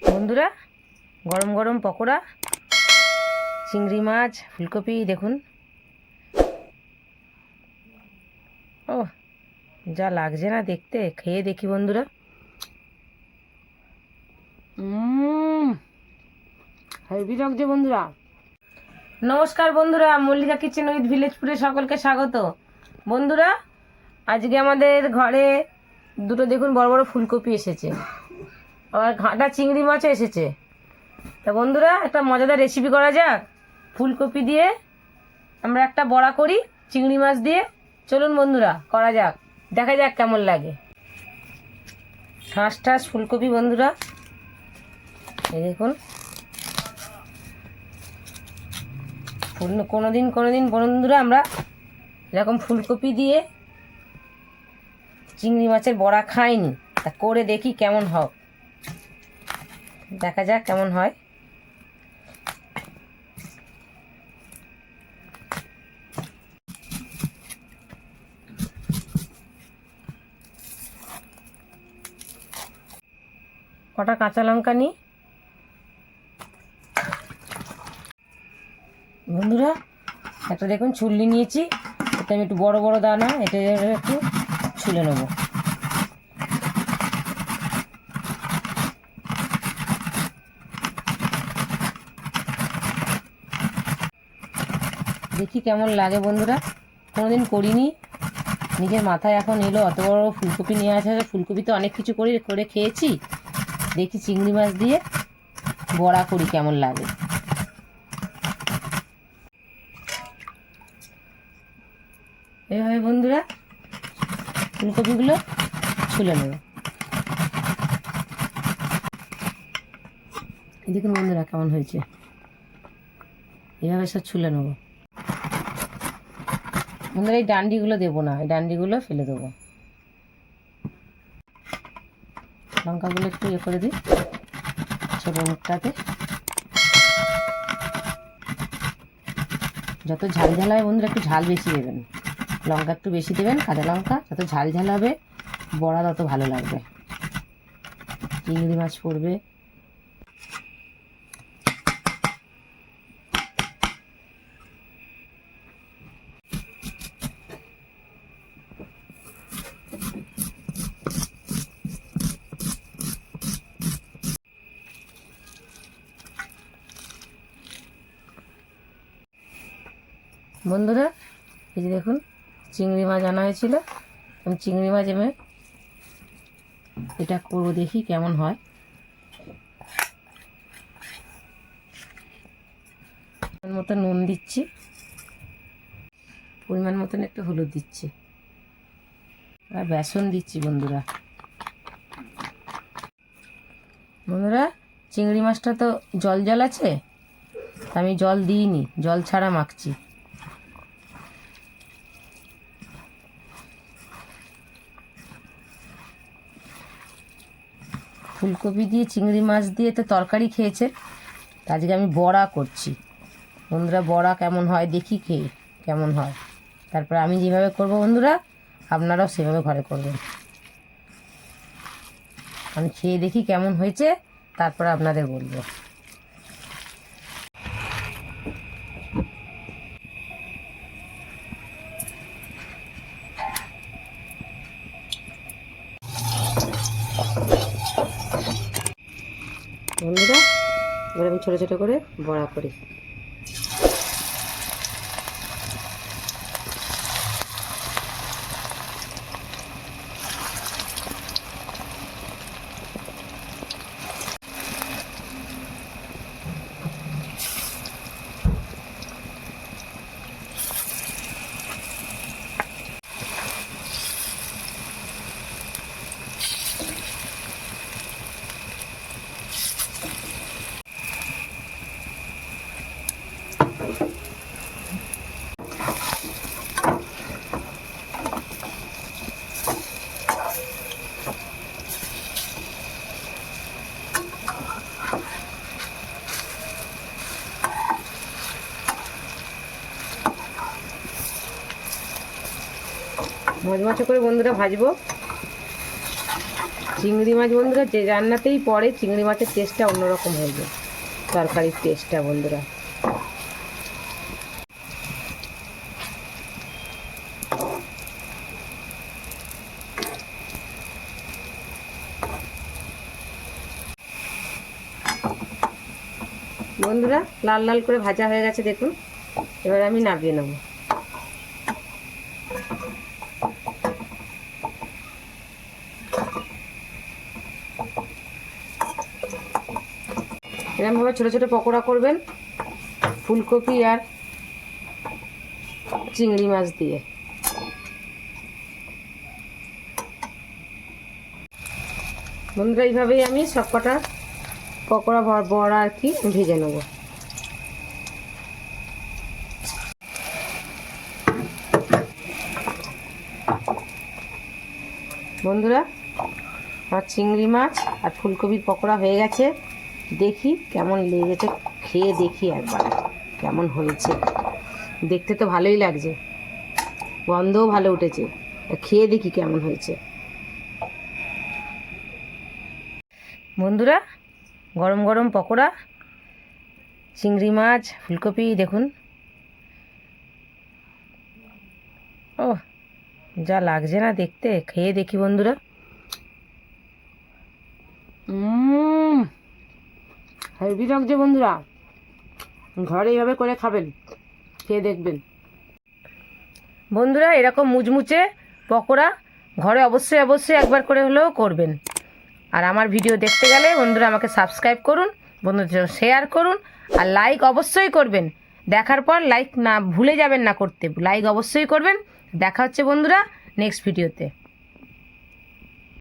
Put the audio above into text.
বন্ধুরা, গরম গরম পকোড়া, চিংড়ি মাছ, ফুলকপি দেখুন। ও যা লাগছে না দেখতে, খেয়ে দেখি বন্ধুরা। হেভি লাগছে বন্ধুরা। নমস্কার বন্ধুরা, মল্লিকা কিচেন উইথ ভিলেজ ফুডে সকলকে স্বাগত। বন্ধুরা, আজকে আমাদের ঘরে দুটো দেখুন বড় বড় ফুলকপি এসেছে, আবার ঘাটা চিংড়ি মাছও এসেছে। তা বন্ধুরা, একটা মজাদার রেসিপি করা যাক। ফুলকপি দিয়ে আমরা একটা বড়া করি চিংড়ি মাছ দিয়ে। চলুন বন্ধুরা, করা যাক, দেখা যাক কেমন লাগে। ঠাস ঠাস ফুলকপি বন্ধুরা, এই দেখুন। কোনোদিন বন্ধুরা আমরা এরকম ফুলকপি দিয়ে চিংড়ি মাছের বড়া খাইনি, তা করে দেখি কেমন হয়, দেখা যাক কেমন হয়। কটা কাঁচা লঙ্কা নিই বন্ধুরা। একটা দেখুন ছুলনি নিয়েছি, এটা আমি একটু বড় বড় দানা, এটা একটু ছুলে নেব। দেখি কেমন লাগে বন্ধুরা, কোনোদিন করিনি, নিজের মাথায় এখন এলো। অত বড় ফুলকপি নিয়ে আসা, ফুলকপি তো অনেক কিছু করে খেয়েছি, দেখি চিংড়ি মাছ দিয়ে বড়া করি কেমন লাগে। এইভাবে বন্ধুরা ফুলকপিগুলো ছুলে নেব। দেখুন বন্ধুরা কেমন হয়েছে, এভাবে সব ছুলে নেব বন্ধুরা। এই ডান্ডিগুলো দেবো না, এই ডান্ডিগুলো ফেলে দেবো। লঙ্কাগুলো একটু ইয়ে করে দিই ছোটো মুখটাতে। যত ঝাল ঝাল হয় বন্ধুরা, একটু ঝাল বেশি দেবেন, লঙ্কা একটু বেশি দেবেন, কাঁচা লঙ্কা। যত ঝাল ঝাল হবে বড়া তত ভালো লাগবে। চিংড়ি মাছ পড়বে। বন্ধুরা, এই যে দেখুন চিংড়ি মাছ আনা হয়েছিল, আমি চিংড়ি মাছ এটা করবো, দেখি কেমন হয়। পরিমাণ মতো নুন দিচ্ছি, পরিমাণ মতন একটু হলুদ দিচ্ছি, আর বেসন দিচ্ছি বন্ধুরা। বন্ধুরা, চিংড়ি মাছটা তো জল জল আছে, আমি জল দিইনি, জল ছাড়া মাখছি। ফুলকপি দিয়ে চিংড়ি মাছ দিয়ে তো তরকারি খেয়েছে, আজকে আমি বড়া করছি বন্ধুরা। বড়া কেমন হয় দেখি, খেয়ে কেমন হয়, তারপরে আমি যেভাবে করব বন্ধুরা আপনারাও সেভাবে ঘরে করবেন। আমি খেয়ে দেখি কেমন হয়েছে, তারপরে আপনাদের বলবো। বন্ধুরা, এবার আমি ছোটো ছোটো করে বড়া করি। মচমচে করে বন্ধুরা ভাজবো। চিংড়ি মাছ বন্ধুরা যে রান্নাতেই পড়ে চিংড়ি মাছের টেস্টটা অন্যরকম হয়ে যায়, তরকারির টেস্টটা বন্ধুরা। বন্ধুরা লাল লাল করে ভাজা হয়ে গেছে দেখুন, এবার আমি নামিয়ে নেব। এরকমভাবে ছোটো ছোটো পকোড়া করবেন ফুলকপি আর চিংড়ি মাছ দিয়ে। বন্ধুরা এইভাবেই আমি সব কটা পকোড়া বড়া আর কি ভেজে নেব। বন্ধুরা আমার চিংড়ি মাছ আর ফুলকপির পকোড়া হয়ে গেছে, দেখি কেমন লেগেছে, খেয়ে দেখি একবার কেমন হয়েছে। দেখতে তো ভালোই লাগছে, গন্ধও ভালো উঠেছে, খেয়ে দেখি কেমন হয়েছে। বন্ধুরা গরম গরম পকোড়া, চিংড়ি মাছ, ফুলকপি দেখুন, ও যা লাগছে না দেখতে, খেয়ে দেখি বন্ধুরা। হেভি লাগছে বন্ধুরা, ঘরে এইভাবে করে খাবেন, খেয়ে দেখবেন। বন্ধুরা এরকম মুচমুচে পকোড়া ঘরে অবশ্যই অবশ্যই একবার করে হলেও করবেন। আর আমার ভিডিও দেখতে গেলে বন্ধুরা আমাকে সাবস্ক্রাইব করুন, বন্ধুদের শেয়ার করুন, আর লাইক অবশ্যই করবেন। দেখার পর লাইক না ভুলে যাবেন না করতে, লাইক অবশ্যই করবেন। দেখা হচ্ছে বন্ধুরা নেক্সট ভিডিওতে।